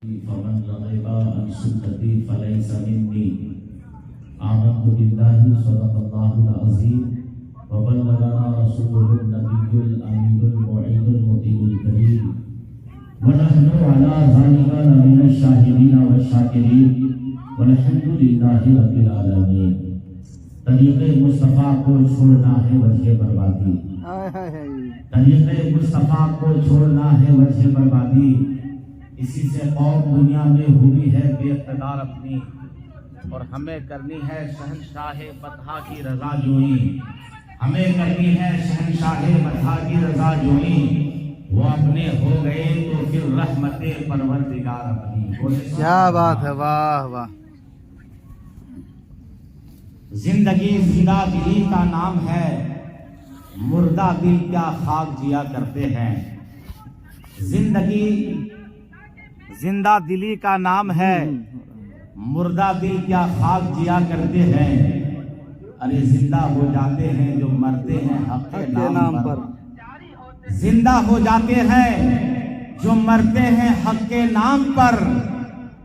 فمن رغب عن سنتي فليس مني آمنت بالله صدق الله العظيم وبلغنا رسوله النبي الأمين المعين المطيع الكريم ونحن على ذلك لمن الشاهدين والشاكرين والحمد لله رب العالمين. طریق مصطفیٰ کو چھوڑنا ہے وجہ بربادی، طریق مصطفیٰ کو چھوڑنا ہے وجہ بربادی. اسی سے قوم دنیا میں ہوئی ہے بے اقتدار اپنی، اور ہمیں کرنی ہے شہنشاہ بطحا کی رضا جوئی. ہمیں کرنی ہے شہنشاہ بطحا کی رضا جوئی. وہ اپنے ہو گئے تو پھر رحمت پروردگار اپنی. کیا بات ہے، واہ واہ. زندگی زندہ دلی کا نام ہے، مردہ دل کیا خاک جیا کرتے ہیں. زندگی زندہ دلی کا نام ہے، مردہ دل کیا خاک جیا کرتے ہیں. ارے زندہ ہو جاتے ہیں جو مرتے ہیں حق کے نام پر. زندہ ہو جاتے ہیں جو مرتے ہیں حق کے نام پر.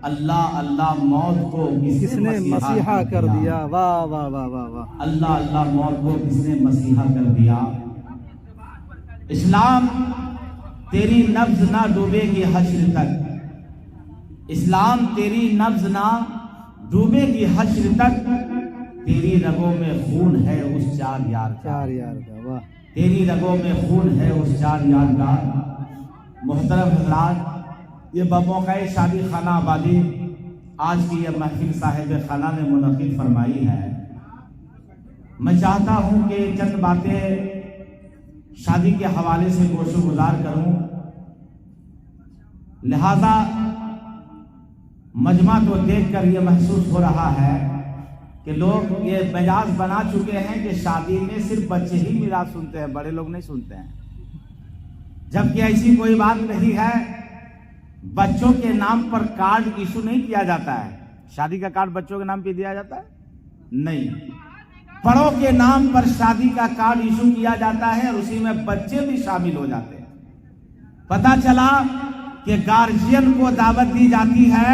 اللہ اللہ موت کو کس نے مسیحا کر دیا. واہ واہ واہ واہ واہ. اللہ اللہ موت کو کس نے مسیحا کر دیا. اسلام تیری نبض نہ ڈوبے گی حشر تک، اسلام تیری نبض نہ ڈوبے گی حشر تک. تیری رگوں میں خون ہے اس چار یار کا، واہ. تیری رگوں میں خون ہے اس چار یار کا. محترم حضرات، یہ بموقع شادی خانہ آبادی آج کی یہ محفل صاحب خانہ نے منعقد فرمائی ہے. میں چاہتا ہوں کہ چند باتیں شادی کے حوالے سے گوش و گزار کروں. لہذا مجمع کو دیکھ کر یہ محسوس ہو رہا ہے کہ لوگ یہ مجاز بنا چکے ہیں کہ شادی میں صرف بچے ہی میراث سنتے ہیں، بڑے لوگ نہیں سنتے ہیں. جبکہ ایسی کوئی بات نہیں ہے. بچوں کے نام پر کارڈ ایشو نہیں کیا جاتا ہے. شادی کا کارڈ بچوں کے نام پہ دیا جاتا ہے؟ نہیں. بڑوں کے نام پر شادی کا کارڈ ایشو کیا جاتا ہے، اور اسی میں بچے بھی شامل ہو جاتے ہیں. پتہ چلا کہ گارجین کو دعوت دی جاتی ہے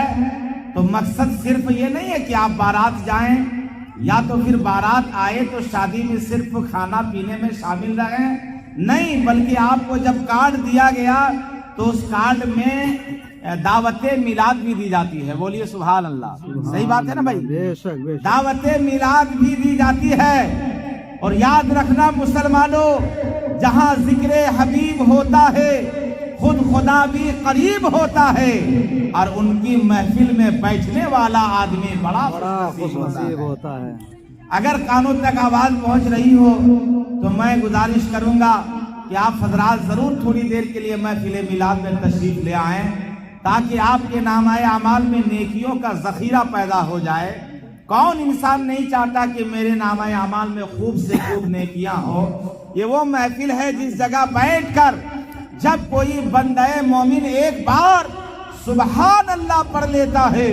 تو مقصد صرف یہ نہیں ہے کہ آپ بارات جائیں یا تو پھر بارات آئے تو شادی میں صرف کھانا پینے میں شامل رہیں. نہیں، بلکہ آپ کو جب کارڈ دیا گیا تو اس کارڈ میں دعوت میلاد بھی دی جاتی ہے. بولیے سبحان اللہ. صحیح بات ہے نا بھائی؟ بے شک بے شک. دعوت میلاد بھی دی جاتی ہے. اور یاد رکھنا مسلمانوں، جہاں ذکر حبیب ہوتا ہے خود خدا بھی قریب ہوتا ہے، اور ان کی محفل میں بیٹھنے والا آدمی بڑا خوش نصیب ہوتا ہے. اگر کانوں تک آواز پہنچ رہی ہو تو میں گزارش کروں گا کہ آپ حضرات ضرور تھوڑی دیر کے لیے محفل میلاد میں تشریف لے آئیں، تاکہ آپ کے نامہ اعمال میں نیکیوں کا ذخیرہ پیدا ہو جائے. کون انسان نہیں چاہتا کہ میرے نامہ اعمال میں خوب سے خوب نیکیاں ہو. یہ وہ محفل ہے جس جگہ بیٹھ کر جب کوئی بندہ مومن ایک بار سبحان اللہ پڑھ لیتا ہے،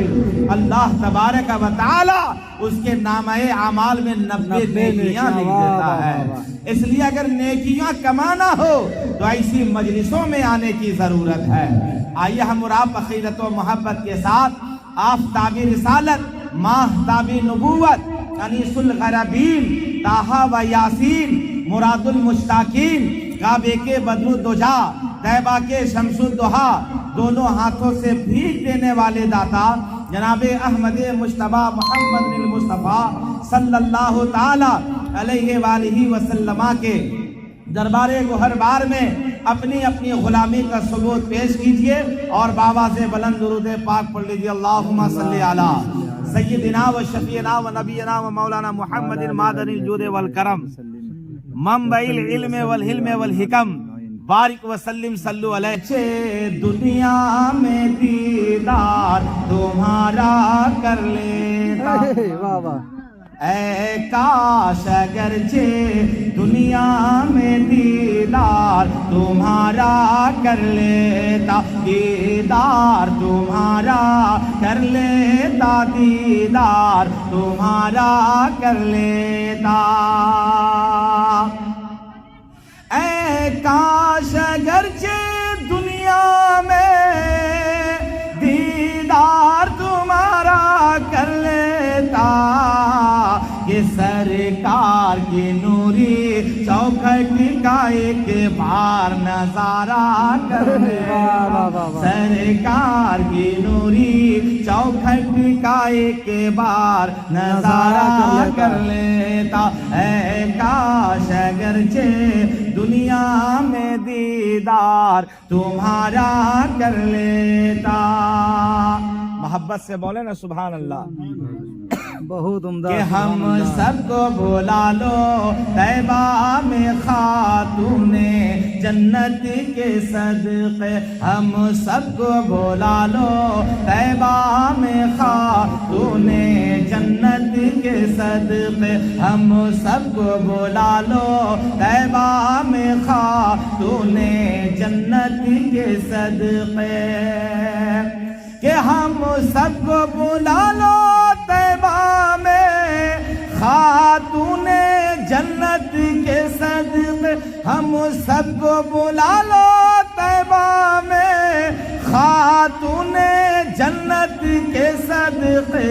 اللہ تبارک و تعالی اس کے نامہ اعمال میں 90 نیکیاں لکھ دیتا ہے. اس لیے اگر نیکیاں کمانا ہو تو ایسی مجلسوں میں آنے کی ضرورت ہے. آئیے ہم اور آپ عقیدت و محبت کے ساتھ آفتاب رسالت، ماہتاب نبوت، انیس الغربین، طٰہٰ و یاسین، مراد المشتاقین، کعبے کے بدر الدجا، طیبہ کے شمس الضحا، دونوں ہاتھوں سے بھیج دینے والے داتا جناب احمد مجتبیٰ محمد المصطفیٰ صلی اللہ تعالی علیہ وآلہ وسلم کے دربار گوہر بار میں اپنی اپنی غلامی کا ثبوت پیش کیجئے اور بابا سے بلند درود پاک پڑھ لیجئے. اللہم صلی علی سیدنا و شفیعنا و نبینا و مولانا محمد معدن الجود والکرم، منبع العلم والحلم والحکم، بارک وسلم صلو علیہ. دنیا میں دیدار تمہارا کر لیتا، واہ واہ. اے کاش اگرچہ دنیا میں دیدار تمہارا کر لیتا، دیدار تمہارا کر لیتا، دیدار تمہارا کر لیتا. اے کاش اگرچہ دنیا میں کا ایک بار نظارہ کر لیتا سرکار کی نوری چوکھٹ کا ایک بار نظارہ کر لیتا اے کاش اگرچہ دنیا میں دیدار تمہارا کر لیتا. محبت سے بولے نا سبحان اللہ. بہت عمدہ. کہ ہم سب کو بلا لو طیبہ میں خاتون جنت کے صدقے, ہم سب کو بلا لو طیبہ میں خاتون جنت کے صدقے, ہم سب کو بلا لو طیبہ میں خاتون جنت کے صدقے, کہ ہم سب کو بلا لو طیبہ میں خاتون جنت کے صدقے, ہم سب کو بلا لو طیبہ میں خاتون جنت کے صدقے,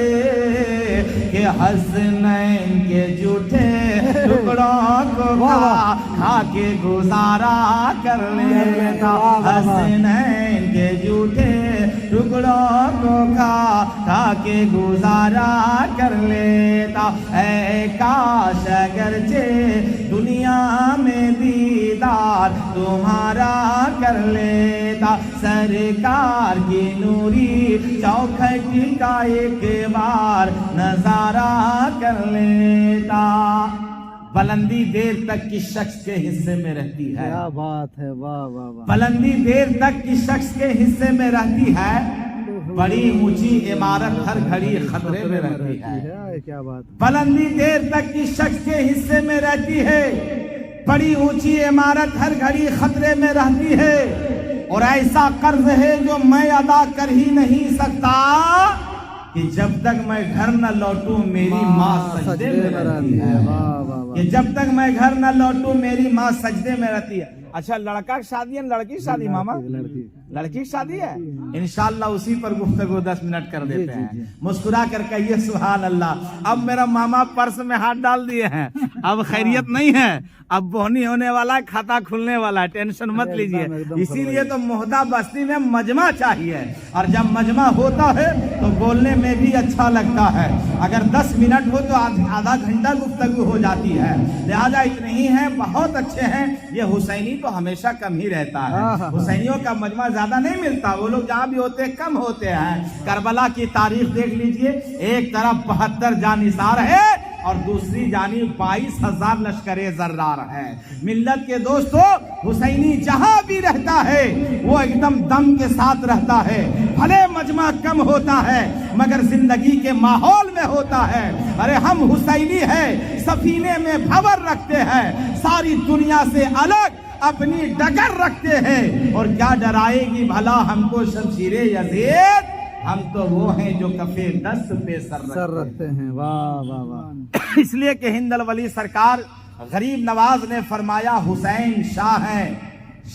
کہ حسنین کے جھوٹے ٹکڑوں کو کھا کے گزارا کر لیتا, حسنین کے جھوٹے ٹکڑوں کو کھا کے گزارا کر لیتا, اے کاش اگرچہ دنیا میں دیدار تمہارا کر لیتا سرکار کی نوری چوکھٹ کا ایک بار نظارہ کر لیتا. بلندی دیر تک کی شخص کے حصے میں رہتی ہے. کیا بات ہے, واہ واہ واہ. بلندی دیر تک کی شخص کے حصے میں رہتی ہے, بڑی اونچی عمارت ہر گھڑی خطرے میں رہتی ہے. کیا بات. بلندی دیر تک کی شخص کے حصے میں رہتی ہے, بڑی اونچی عمارت ہر گھڑی خطرے میں رہتی ہے, اور ایسا قرض ہے جو میں ادا کر ہی نہیں سکتا کہ جب تک میں گھر نہ لوٹوں میری ماں سجدے میں رہتی ہے. کہ جب تک میں گھر نہ لوٹوں میری ماں سجدے میں رہتی ہے. اچھا لڑکا کی شادی ہے لڑکی کی شادی ماما؟ لڑکی کی شادی ہے. انشاءاللہ اسی پر گفتگو 10 منٹ کر دیتے ہیں. مسکرا کر کہیے سبحان اللہ. اب میرا ماما پرس میں ہاتھ ڈال دیے ہیں, اب خیریت نہیں ہے, اب بہنی ہونے والا ہے, کھاتا کھلنے والا ہے, ٹینشن مت لیجئے. اسی لیے تو مہدہ بستی میں مجمع چاہیے, اور جب مجمع ہوتا ہے تو بولنے میں بھی اچھا لگتا ہے. اگر 10 منٹ ہو تو آدھا گھنٹہ گفتگو ہو جاتی ہے. لہذا اتنے ہی ہیں, بہت اچھے ہیں. یہ حسینی تو ہمیشہ کم ہی رہتا ہے, حسینیوں کا مجمع زیادہ نہیں ملتا, وہ لوگ جہاں بھی ہوتے ہیں کم ہوتے ہیں. کربلا کی تاریخ دیکھ لیجئے, ایک طرف 72 جانثار ہے اور دوسری جانب 22,000 لشکر زرار ہے. ملت کے دوستو, حسینی جہاں بھی رہتا ہے وہ ایک دم دم کے ساتھ رہتا ہے. بھلے مجمع کم ہوتا ہے مگر زندگی کے ماحول میں ہوتا ہے. ارے ہم حسینی ہیں, سفینے میں بھور رکھتے ہیں, ساری دنیا سے الگ اپنی ڈگر رکھتے ہیں, اور کیا ڈرائے گی بھلا ہم کو شمشیر یزید, ہم تو وہ ہیں جو کفے دست پہ سر رکھتے ہیں. واہ واہ واہ. اس لیے کہ ہند الولی سرکار غریب نواز نے فرمایا حسین شاہ ہیں,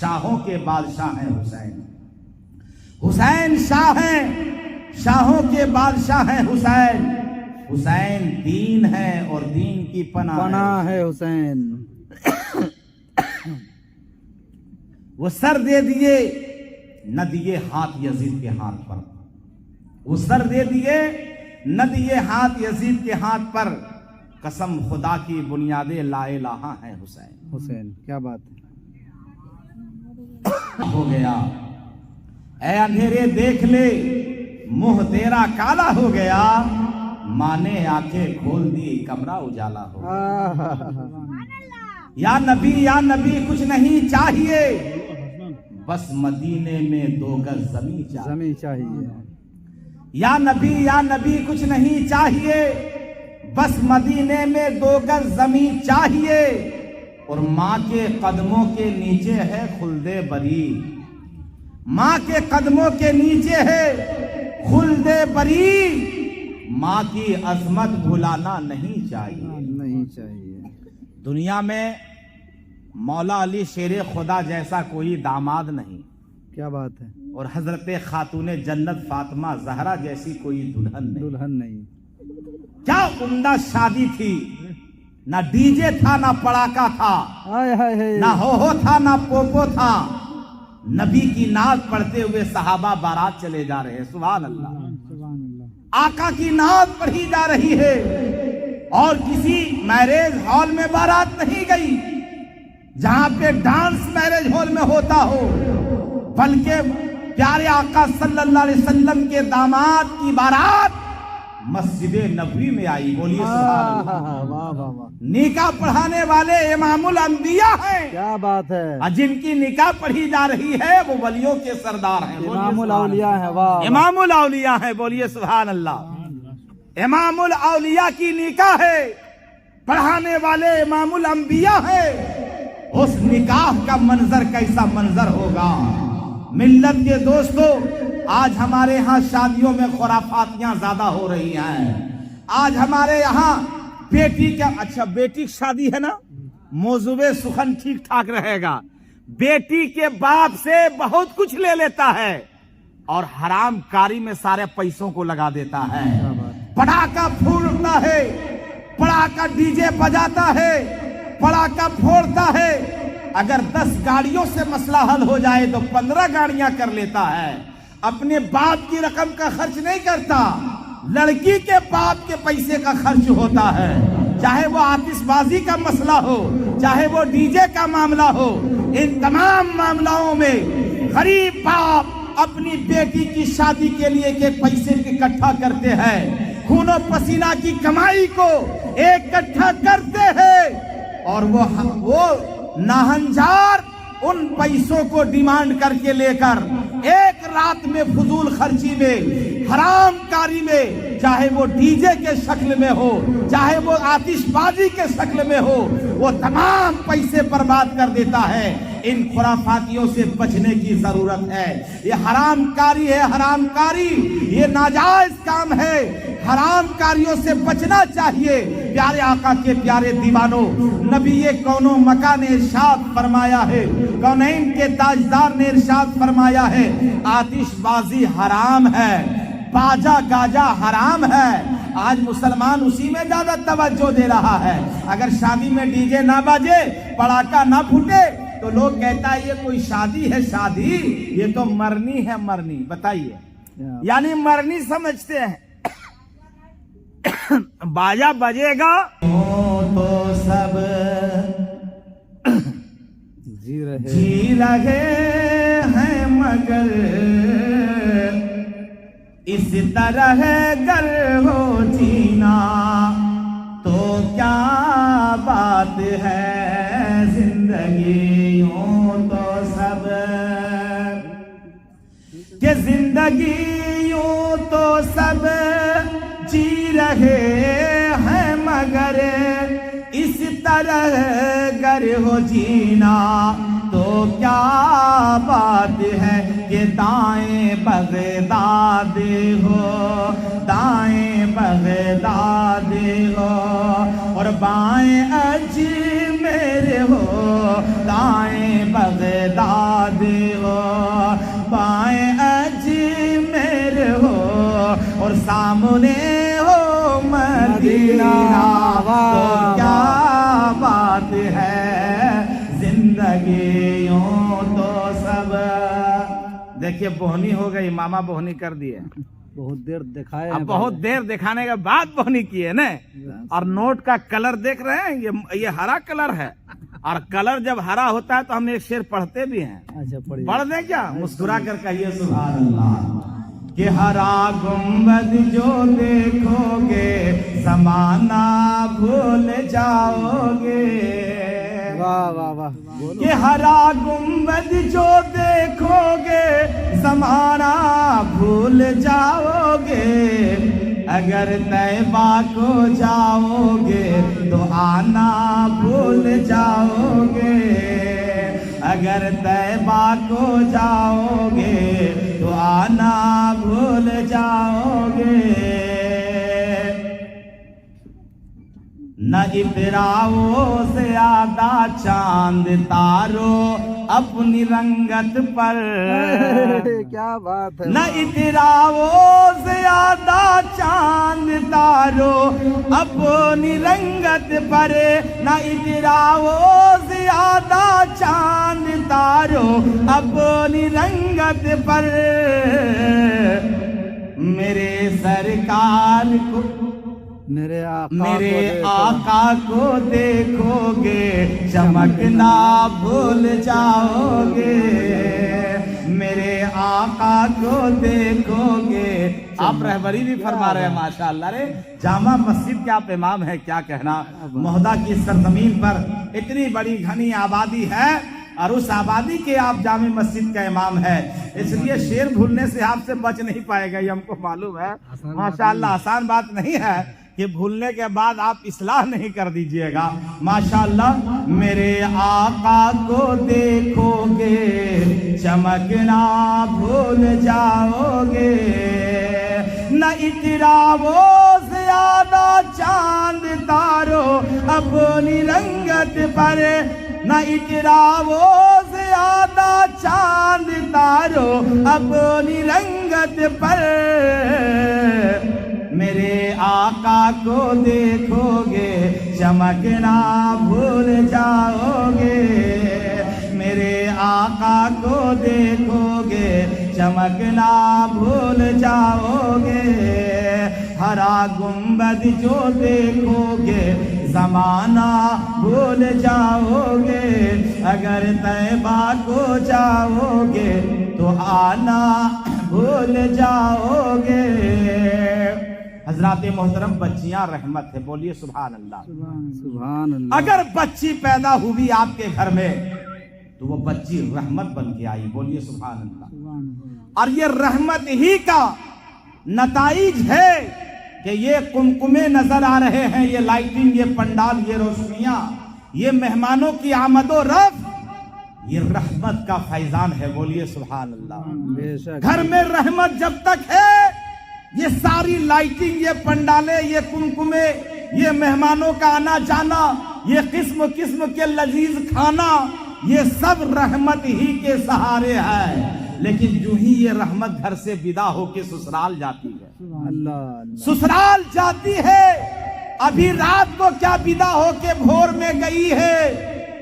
شاہوں کے بادشاہ ہیں حسین. حسین شاہ ہیں, شاہوں کے بادشاہ ہیں حسین. حسین دین ہے اور دین کی پناہ ہے حسین. وہ سر دے دیے نہ دیے ہاتھ یزید کے ہاتھ پر, وہ سر دے دیے نہ دیے ہاتھ یزید کے ہاتھ پر, قسم خدا کی بنیاد لا الہ ہے حسین. حسین کیا بات ہے. ہو گیا اے اندھیرے دیکھ لے منہ تیرا کالا ہو گیا, ماں نے آنکھیں کھول دی کمرہ اجالا ہو گیا. یا نبی کچھ نہیں چاہیے, بس مدینے میں 2 گز زمین چاہیے. یا نبی کچھ نہیں چاہیے, بس مدینے میں 2 گز زمین چاہیے, اور ماں کے قدموں کے نیچے ہے خلد بری. ماں کے قدموں کے نیچے ہے خلد بری. ماں کی عظمت بھلانا نہیں چاہیے. دنیا میں مولا علی شیر خدا جیسا کوئی داماد نہیں. کیا بات ہے. اور حضرت خاتون جنت فاطمہ زہرا جیسی کوئی دلہن نہیں. نہیں. کیا عمدہ شادی تھی, ना डीजे था, ना पड़ाका था, हाय हाय हाय ना हो था, ना पोपो था। नबी की नात पढ़ते हुए सहाबा बारात चले जा रहे हैं। सुभान अल्लाह। सुभान अल्लाह। आका की नात पढ़ी जा रही है और किसी मैरिज हॉल में बारात नहीं गई जहां पे डांस मैरिज हॉल में होता हो, बल्कि प्यारे आका सल्लल्लाहु अलैहि वसल्लम के दामाद की बारात मस्जिद नबवी में आई। बोलिए सुभान अल्लाह। वाह वाह वाह, निकाह पढ़ाने वाले इमामुल अंबिया हैं, क्या बात है। और जिनकी निकाह पढ़ी जा रही है वो वलियों के सरदार हैं। बोलिए इमामुल सुभान औलिया है। वाह इमामुल औलिया है। बोलिए सुभान अल्लाह। इमामुल औलिया की निकाह है, पढ़ाने वाले इमामुल अंबिया है। उस निकाह का मंजर कैसा मंजर होगा। मिल्लत के दोस्तों, आज हमारे यहाँ शादियों में खुराफातियां ज्यादा हो रही हैं। आज हमारे यहाँ बेटी का, अच्छा बेटी की शादी है ना, मौजूबे सुखन ठीक ठाक रहेगा। बेटी के बाप से बहुत कुछ ले लेता है और हराम कारी में सारे पैसों को लगा देता है। पटाखा फूटता है, पटाखा डीजे बजाता है, पटाखा फोड़ता है। अगर 10 गाड़ियों से मसला हल हो जाए तो 15 गाड़ियां कर लेता है। अपने बाप की रकम का खर्च नहीं करता, लड़की के बाप के पैसे का खर्च होता है। चाहे वो आतिशबाजी का मसला हो, चाहे वो डीजे का मामला हो, इन तमाम मामलों में गरीब बाप अपनी बेटी की शादी के लिए के पैसे इकट्ठा करते हैं, खूनो पसीना की कमाई को इकट्ठा करते हैं और वो नाहंजार उन पैसों को डिमांड करके लेकर एक रात में फजूल खर्ची में, हराम कारी में, चाहे वो डीजे के शक्ल में हो, चाहे वो आतिशबाजी के शक्ल में हो, वो तमाम पैसे बर्बाद कर देता है। इन खुराफातियों से बचने की जरूरत है। ये हराम कारी है, हराम कारी, ये नाजायज काम है। हराम कारियों से बचना चाहिए। प्यारे आका के प्यारे दीवानों, नबी ये कौनो मका ने इरशाद फरमाया है, कौनैन के ताजदार ने इरशाद फरमाया है, आतिशबाजी हराम है, बाजा गाजा हराम है। आज मुसलमान उसी में ज्यादा तवज्जो दे रहा है। अगर शादी में डीजे ना बाजे, पड़ाका ना फूटे तो लोग कहता है ये कोई शादी है, शादी ये तो मरनी है, मरनी। बताइए, यानी मरनी समझते हैं। बाजा बजेगा तो सब जी रहे हैं, मगर इस तरह गर हो जीना तो क्या बात है। जिंदगी यूं तो सब के जिंदगी यूं तो सब जी रहे हैं, मगर इस तरह गर हो जीना तो क्या बात है। कि दाएं बगदाद हो, दाएं बगदाद हो और बाएं अजमेर हो, दाएं बगदाद हो, बाएं अजमेर हो और सामने हो मदीना तो क्या बात है। जिंदगी यूं तो सब। देखिए बोहनी हो गई, मामा बोहनी कर दिए। बहुत देर दिखाए, अब बहुत देर दिखाने के बाद बोहनी की है ना। और नोट का कलर देख रहे हैं, ये हरा कलर है और कलर जब हरा होता है तो हम एक शेर पढ़ते भी हैं। अच्छा पढ़िए। पढ़ दें क्या? मुस्कुरा कर कहिए सुभान अल्लाह। कि हरा गुंबद जो देखोगे ज़माना भूल जाओगे। वाह वाह वाह। कि हरा गुंबद जो देखोगे ज़माना भूल जाओगे। अगर तैबा को जाओगे तो आना भूल जाओगे। अगर तैबा को जाओगे तो आना भूल जाओगे। न इतराओ ज्यादा चांद तारो अपनी रंगत पर, क्या बात है। न इतराओ ज्यादा चांद तारो अपनी रंगत पर, न इतराओ ज्यादा चांद तारो अपनी रंगत पर, मेरे सरकार को मेरे आका को देखोगे चमकना भूल जाओगे, मेरे आका को देखोगे। आप रहबरी भी फरमा रहे हैं माशाअल्लाह। रे जामा मस्जिद के आप इमाम है, क्या कहना। मोहदा की सरजमीन पर इतनी बड़ी घनी आबादी है और उस आबादी के आप जामे मस्जिद का इमाम है, इसलिए शेर भूलने से आपसे बच नहीं पाएगा, ये हमको मालूम है माशाअल्लाह। आसान बात नहीं है कि भूलने के बाद आप इस्लाह नहीं कर दीजिएगा माशाअल्लाह। मेरे आका को देखोगे चमकना भूल जाओगे, न इतराओ ज्यादा चांद तारो अपनी रंगत पर, न इतराओ ज्यादा चांद तारो अपनी रंगत पर, मेरे आका को देखोगे चमकना भूल जाओगे, मेरे आका को देखोगे चमकना भूल जाओगे। हरा गुंबद जो देखोगे जमाना भूल जाओगे, अगर तैबा को जाओगे तो आना भूल जाओगे। हजरात मोहतरम, बच्चियां रहमत है, बोलिए सुभान अल्लाह। सुभान अल्लाह। अगर बच्ची पैदा हुई आपके घर में तो वो बच्ची रहमत बन के आई, बोलिए सुभान अल्लाह। और ये रहमत ही का नताइज है कि ये कुमकुमे नजर आ रहे हैं, ये लाइटिंग, ये पंडाल, ये रोशनियां, ये मेहमानों की आमदो रफ्त, ये रहमत का फैजान है, बोलिए सुभान अल्लाह। घर में रहमत जब तक है, ये सारी लाइटिंग, ये पंडाले, ये कुमकुमे, ये मेहमानों का आना जाना, ये किस्म किस्म के लजीज खाना, ये सब रहमत ही के सहारे है। लेकिन जो ही ये रहमत घर से विदा होके ससुराल जाती है, अल्लाह ससुराल जाती है, अभी रात को क्या विदा होके भोर में गई है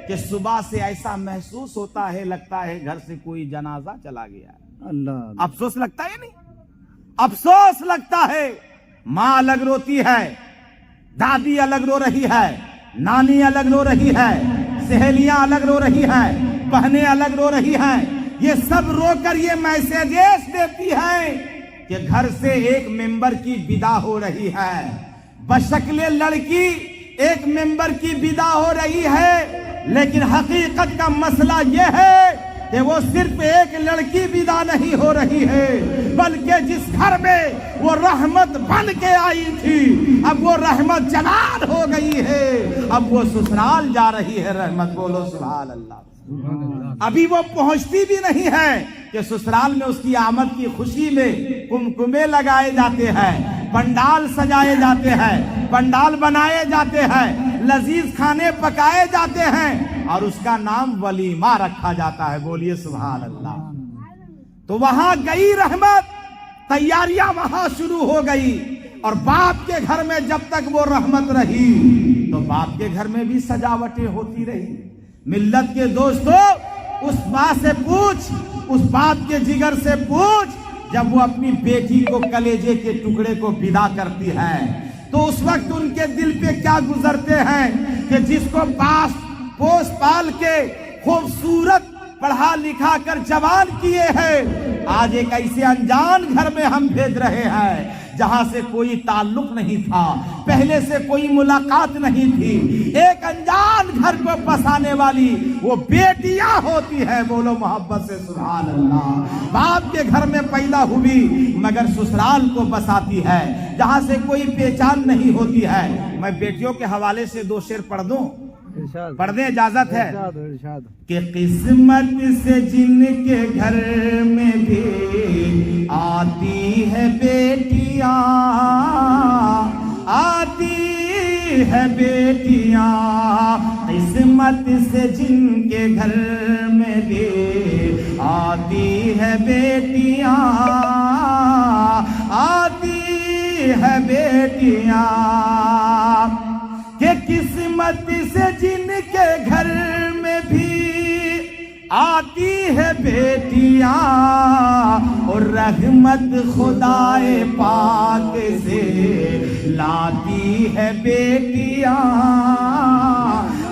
कि सुबह से ऐसा महसूस होता है, लगता है घर से कोई जनाजा चला गया। अल्लाह, अफसोस लगता है नहीं, अफसोस लगता है। माँ अलग रोती है, दादी अलग रो रही है, नानी अलग रो रही है, सहेलियां अलग रो रही है, बहनें अलग रो रही हैं। ये सब रोकर ये मैसेजेस देती है कि घर से एक मेंबर की विदा हो रही है, बशक्ले लड़की एक मेंबर की विदा हो रही है। लेकिन हकीकत का मसला ये है कि वो सिर्फ एक लड़की विदा नहीं हो रही है, बल्कि जिस घर में वो रहमत बन के आई थी, अब वो रहमत जलाल हो गई है, अब वो ससुराल जा रही है रहमत। बोलो सुभान अल्लाह। अभी वो पहुंचती भी नहीं है कि ससुराल में उसकी आमद की खुशी में कुमकुमे लगाए जाते हैं, पंडाल सजाए जाते हैं, पंडाल बनाए जाते हैं, लजीज खाने पकाए जाते हैं और उसका नाम वलीमा रखा जाता है। बोलिए सुभान अल्लाह। तो वहां गई रहमत, तैयारियां वहां शुरू हो गई। और बाप के घर में जब तक वो रहमत रही तो बाप के घर में भी सजावटें होती रही। मिल्लत के दोस्तों, उस माँ से पूछ, उस बाप के जिगर से पूछ, जब वो अपनी बेटी को कलेजे के टुकड़े को विदा करती है तो उस वक्त उनके दिल पे क्या गुजरते हैं कि जिसको पास पोस पाल के खूबसूरत पढ़ा लिखा कर जवान किए हैं, आज एक ऐसे अनजान घर में हम भेज रहे हैं जहां से कोई ताल्लुक नहीं था, पहले से कोई मुलाकात नहीं थी। एक अनजान घर को बसाने वाली वो बेटियां होती है। बोलो मोहब्बत से सुभान अल्लाह। बाप के घर में पैदा हुई मगर ससुराल को बसाती है जहां से कोई पहचान नहीं होती है। मैं बेटियों के हवाले से दो शेर पढ़ दूं, पढ़ दें, इजाजत है कि किस्मत से जिनके घर में भी आती है बेटियां, आती है بیٹیاں قسمت سے جن کے گھر میں بھی آتی ہے بیٹیاں آتی ہے بیٹیاں کہ قسمت سے جن کے گھر میں بھی آتی ہے بیٹیاں اور رحمت خدائے پاک سے لاتی ہے بیٹیاں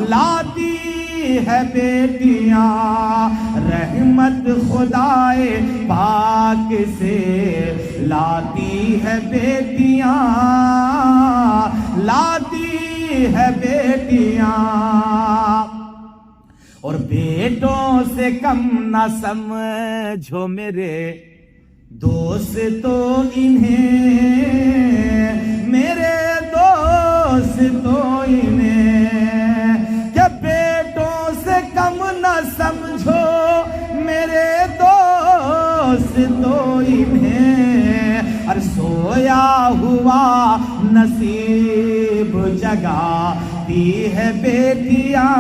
لاتی ہے بیٹیاں رحمت خدائے پاک سے لاتی ہے بیٹیاں لاتی ہے بیٹیاں اور بیٹوں سے کم نہ سمجھو میرے دوستو انہیں میرے دوستو انہیں کہ بیٹوں سے کم نہ سمجھو میرے دوستو انہیں اور سویا ہوا نصیب جگاتی ہے بیٹیاں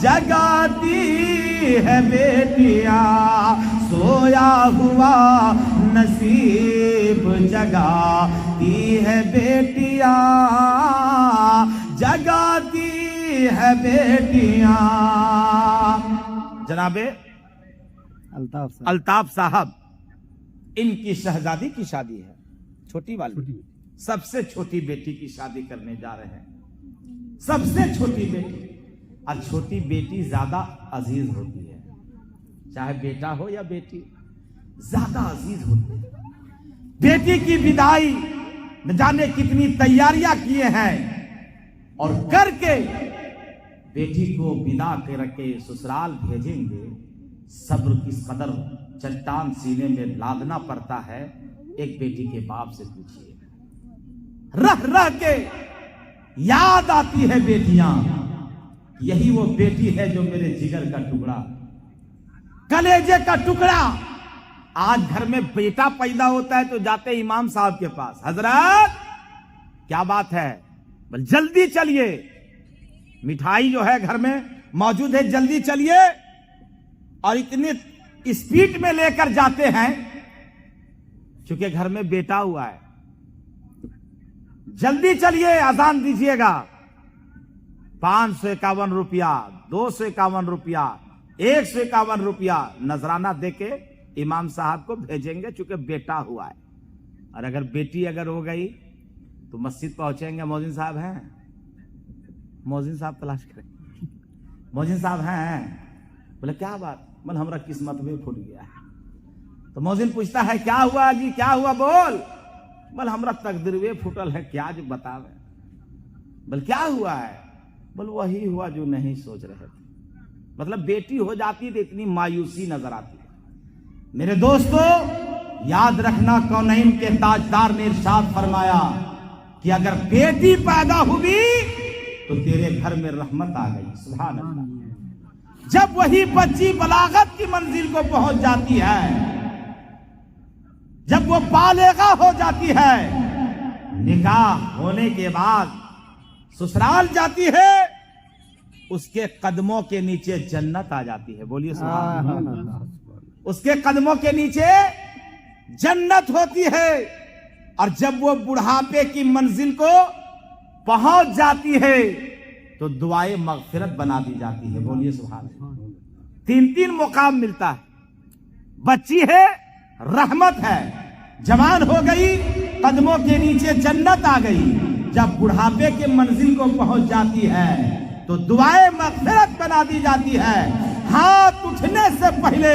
جگاتی ہے بیٹیاں سویا ہوا نصیب جگاتی ہے بیٹیاں جگاتی ہے بیٹیاں. جناب الطاف صاحب ان کی شہزادی کی شادی ہے, چھوٹی والی, سب سے چھوٹی بیٹی کی شادی کرنے جا رہے ہیں. سب سے چھوٹی بیٹی, اور چھوٹی بیٹی زیادہ عزیز ہوتی ہے, چاہے بیٹا ہو یا بیٹی زیادہ عزیز ہوتی ہے. بیٹی کی بدائی نہ جانے کتنی تیاریاں کیے ہیں اور کر کے بیٹی کو بدا کر کے سسرال بھیجیں گے. صبر کس قدر چٹان سینے میں لادنا پڑتا ہے, ایک بیٹی کے باپ سے پوچھیے. رہ رہ کے یاد آتی ہے بیٹیاں, یہی وہ بیٹی ہے جو میرے جگر کا ٹکڑا, کلیجے کا ٹکڑا. آج گھر میں بیٹا پیدا ہوتا ہے تو جاتے امام صاحب کے پاس, حضرت کیا بات ہے, بل جلدی چلیے, مٹھائی جو ہے گھر میں موجود ہے, جلدی چلیے. اور اتنی اسپیڈ میں لے کر جاتے ہیں چونکہ گھر میں بیٹا ہوا ہے. جلدی چلیے, اذان دیجیے گا. 551 روپیہ, 251 روپیہ, 151 روپیہ نذرانہ دے کے امام صاحب کو بھیجیں گے چونکہ بیٹا ہوا ہے. اور اگر بیٹی اگر ہو گئی تو مسجد پہنچیں گے, مؤذن صاحب ہیں, مؤذن صاحب تلاش کریں, مؤذن صاحب ہیں. بولے کیا بات, بول ہمارا قسمت میں پھوٹ گیا ہے. تو مؤذن پوچھتا ہے کیا ہوا جی, کیا ہوا, بول. بول ہمارا تقدیر میں پھوٹل ہے, کیا جو بتاوے. بول کیا ہوا ہے, بول وہی ہوا جو نہیں سوچ رہے تھے. مطلب بیٹی ہو جاتی تو اتنی مایوسی نظر آتی ہے. میرے دوستو یاد رکھنا, کونین کے تاجدار نے ارشاد فرمایا کہ اگر بیٹی پیدا ہوئی تو تیرے گھر میں رحمت آ گئی. سبحان اللہ. جب وہی بچی بلاغت کی منزل کو پہنچ جاتی ہے, جب وہ بالغہ ہو جاتی ہے, نکاح ہونے کے بعد سسرال جاتی ہے, اس کے قدموں کے نیچے جنت آ جاتی ہے. بولیے سبحان اللہ. اس کے قدموں کے نیچے جنت ہوتی ہے. اور جب وہ بڑھاپے کی منزل کو پہنچ جاتی ہے تو دعائے مغفرت بنا دی جاتی ہے. بولیے سبحان اللہ. 3 مقام ملتا ہے. بچی ہے, رحمت ہے, جوان ہو گئی, قدموں کے نیچے جنت آ گئی. جب بڑھاپے کے منزل کو پہنچ جاتی ہے تو دعائے مغفرت بنا دی جاتی ہے. ہاتھ اٹھنے سے پہلے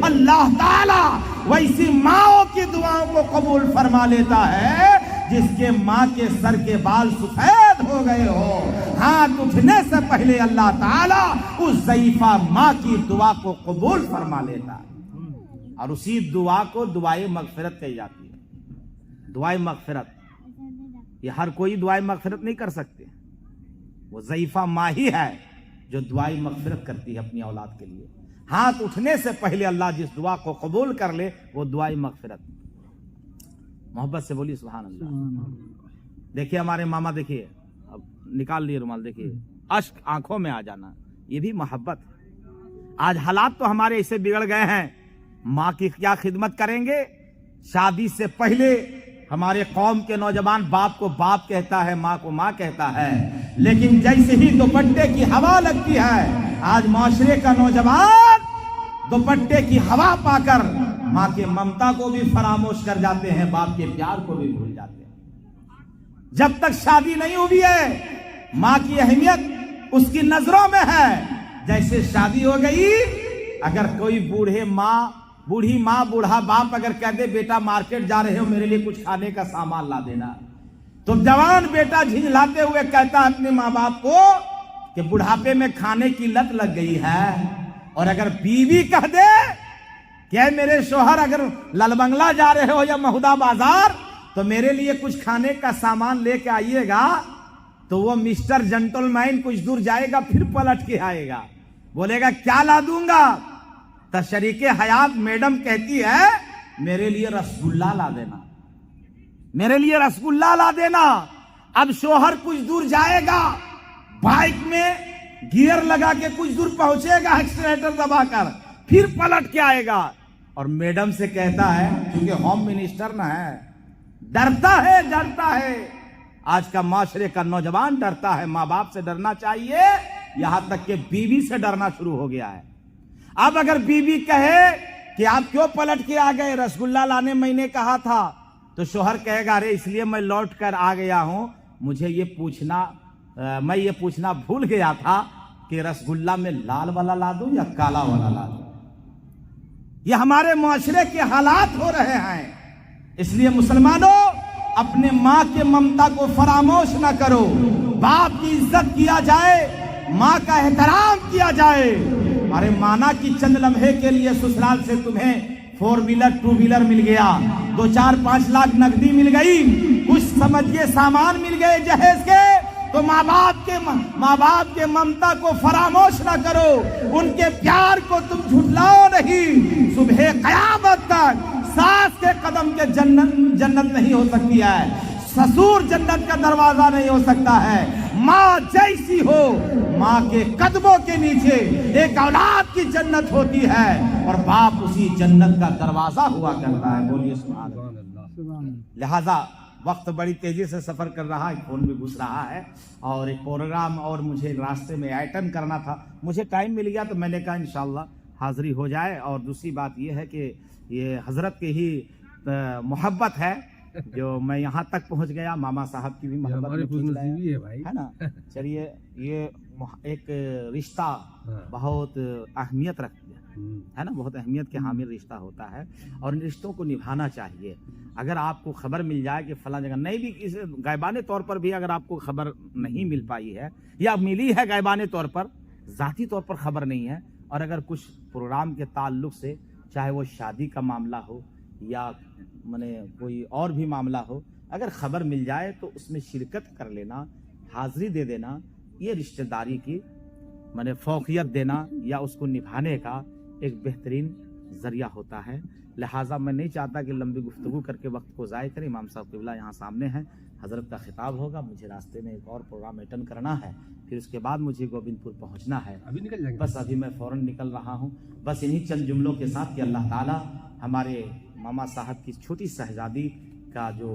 اللہ تعالی ویسی ماؤں کی دعاؤں کو قبول فرما لیتا ہے جس کے ماں کے سر کے بال سفید ہو گئے ہو. ہاتھ اٹھنے سے پہلے اللہ تعالی اس ضعیفہ ماں کی دعا کو قبول فرما لیتا ہے. اور اسی دعا کو دعائے مغفرت کہی جاتی ہے. دعائے مغفرت, یہ ہر کوئی دعائے مغفرت نہیں کر سکتے. وہ ضعیفہ ماں ہی ہے جو دعائے مغفرت کرتی ہے اپنی اولاد کے لیے. ہاتھ اٹھنے سے پہلے اللہ جس دعا کو قبول کر لے وہ دعائے مغفرت. محبت سے بولیے سبحان اللہ. دیکھیے ہمارے ماما, دیکھیے निकाल लिए रुमाल, देखिए अश्क आंखों में आ जाना, ये भी मोहब्बत है। आज हालात तो हमारे ऐसे बिगड़ गए हैं, माँ की क्या खिदमत करेंगे। शादी से पहले हमारे कौम के नौजवान बाप को बाप कहता है, माँ को माँ कहता है, लेकिन जैसे ही दुपट्टे की हवा लगती है, आज माशरे का नौजवान दुपट्टे की हवा पाकर माँ के ममता को भी फरामोश कर जाते हैं, बाप के प्यार को भी भूल जाते हैं। जब तक शादी नहीं हुई है, माँ की अहमियत उसकी नजरों में है। जैसे शादी हो गई, अगर कोई बूढ़ी माँ बूढ़ा बाप अगर कह दे बेटा मार्केट जा रहे हो, मेरे लिए कुछ खाने का सामान ला देना, तो जवान बेटा झिझलाते हुए कहता है अपने माँ बाप को कि बुढ़ापे में खाने की लत लग गई है। और अगर बीवी कह दे कि मेरे शोहर अगर ललबंगला जा रहे हो या महुदा बाजार, तो मेरे लिए कुछ खाने का सामान लेके आइएगा, तो वो मिस्टर जेंटलमैन कुछ दूर जाएगा, फिर पलट के आएगा, बोलेगा क्या ला दूंगा। तो शरीके हयात मैडम कहती है मेरे लिए रसगुल्ला ला देना, मेरे लिए रसगुल्ला ला देना। अब शोहर कुछ दूर जाएगा, बाइक में गियर लगा के कुछ दूर पहुंचेगा एक्सीलरेटर दबाकर, फिर पलट के आएगा और मैडम से कहता है, क्योंकि होम मिनिस्टर ना है, डरता है। आज का माशरे का नौजवान डरता है, माँ बाप से डरना चाहिए, यहां तक कि बीवी से डरना शुरू हो गया है। अब अगर बीवी कहे कि आप क्यों पलट के आ गए, रसगुल्ला लाने मैंने कहा था, तो शोहर कहेगा अरे इसलिए मैं लौट कर आ गया हूं, मुझे मैं ये पूछना भूल गया था कि रसगुल्ला में लाल वाला ला दूं या काला वाला ला दूं। ये हमारे मुआशरे के हालात हो रहे हैं। इसलिए मुसलमानों, अपने माँ के ममता को फरामोश ना करो, बाप की इज्जत किया जाए, माँ का एहतराम किया जाए। अरे माना कि चंद लम्हे के लिए ससुराल से तुम्हें 4 व्हीलर 2 व्हीलर मिल गया, 2-4-5 लाख नकदी मिल गई, कुछ समझिए सामान मिल गए जहेज के, तो माँ बाप के ममता को फरामोश ना करो, उनके प्यार को तुम झुठलाओ नहीं। सुबह कयामत तक सास के कदम के जन्नत नहीं हो सकती है, ससुर जन्नत का दरवाजा नहीं हो सकता है। माँ जैसी हो, माँ के कदमों के नीचे एक औलाद की जन्नत होती है और बाप उसी जन्नत का दरवाजा हुआ करता है। बोलिए सुभान अल्लाह। लिहाजा वक्त बड़ी तेजी से सफर कर रहा है, फोन भी घुस रहा है और एक प्रोग्राम और मुझे रास्ते में अटेंड करना था, मुझे टाइम मिल गया तो मैंने कहा इंशाल्लाह हाजिरी हो जाए। और दूसरी बात यह है कि ये हजरत की ही मोहब्बत है जो मैं यहाँ तक पहुँच गया, मामा साहब की भी मोहब्बत है भाई, है ना। चलिए, ये एक रिश्ता बहुत अहमियत रखती है ना, बहुत अहमियत के हामिल रिश्ता होता है और इन रिश्तों को निभाना चाहिए। अगर आपको खबर मिल जाए कि फला जगह नहीं भी, किसी गायबाने तौर पर भी अगर आपको खबर नहीं मिल पाई है या मिली है गायबाने तौर पर, ज़ाती तौर पर खबर नहीं है, और अगर कुछ प्रोग्राम के ताल्लुक से, चाहे वो शादी का मामला हो या माने कोई और भी मामला हो, अगर खबर मिल जाए तो उसमें शिरकत कर लेना, हाजिरी दे देना, ये रिश्तेदारी की माने फौकियत देना या उसको निभाने का एक बेहतरीन जरिया होता है। लिहाजा मैं नहीं चाहता कि लंबी गुफ्तगू करके वक्त को ज़ाय करें। इमाम साहब क़िबला यहाँ सामने हैं, हज़रत का खिताब होगा, मुझे रास्ते में एक और प्रोग्राम अटेंड करना है, फिर उसके बाद मुझे गोविंदपुर पहुँचना है। अभी निकल जाएंगे? बस अभी मैं फ़ौरन निकल रहा हूँ। बस इन्हीं चंद जुमलों के साथ कि अल्लाह ताला हमारे मामा साहब की छोटी शहजादी का जो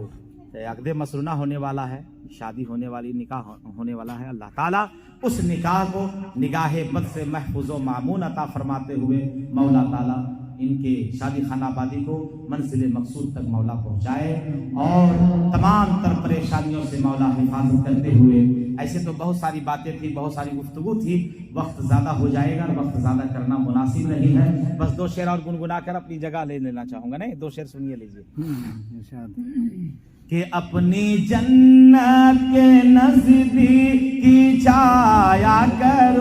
अक़दे मसरूना होने वाला है, शादी होने वाली, निकाह होने वाला है, अल्लाह ताला उस निकाह को निगाहे बद से महफूज़ व मामून अता फरमाते हुए मौला ताला इनके शादी खानाबादी को मंजिल मकसूद तक मौला पहुँचाए और तमाम तर परेशानियों से मौला हिफाजत करते हुए। ऐसे तो बहुत सारी बातें थी, बहुत सारी गुफ्तगू थी, वक्त ज़्यादा हो जाएगा और वक्त ज़्यादा करना मुनासिब नहीं है। बस 2 शेर और गुनगुना कर अपनी जगह ले लेना चाहूँगा। नहीं, 2 शेर सुनिए लीजिए कि अपनी जन्नत के नज़दीकी जाया करो।